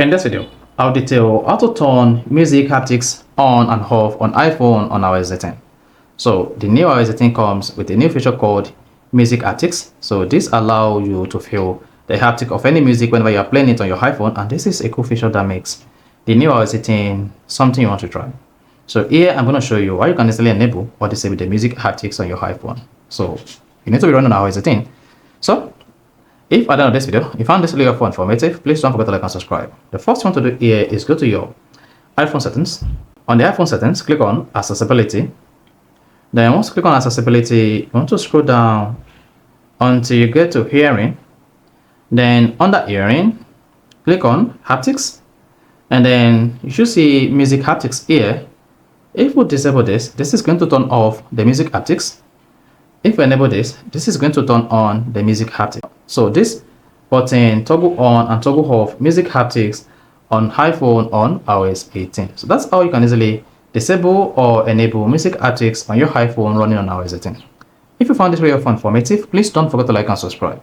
In this video, I'll detail how to turn music haptics on and off on iPhone on iOS 18. So the new iOS 18 comes with a new feature called music haptics. So this allows you to feel the haptic of any music whenever you're playing it on your iPhone, and this is a cool feature that makes the new iOS 18 something you want to try. So here I'm going to show you how you can easily enable or disable the music haptics on your iPhone. So you need to be running on iOS 18. So if at the end of this video, if you found this video helpful and informative, please don't forget to like and subscribe. The first thing to do here is go to your iPhone settings. On the iPhone settings, click on accessibility. Then once you click on accessibility, you want to scroll down until you get to hearing. Then under hearing, click on haptics. And then you should see music haptics here. If we disable this, this is going to turn off the music haptics. If we enable this, this is going to turn on the music haptics. So this button toggle on and toggle off music haptics on iPhone on iOS 18. So that's how you can easily disable or enable music haptics on your iPhone running on iOS 18. If you found this video informative, please don't forget to like and subscribe.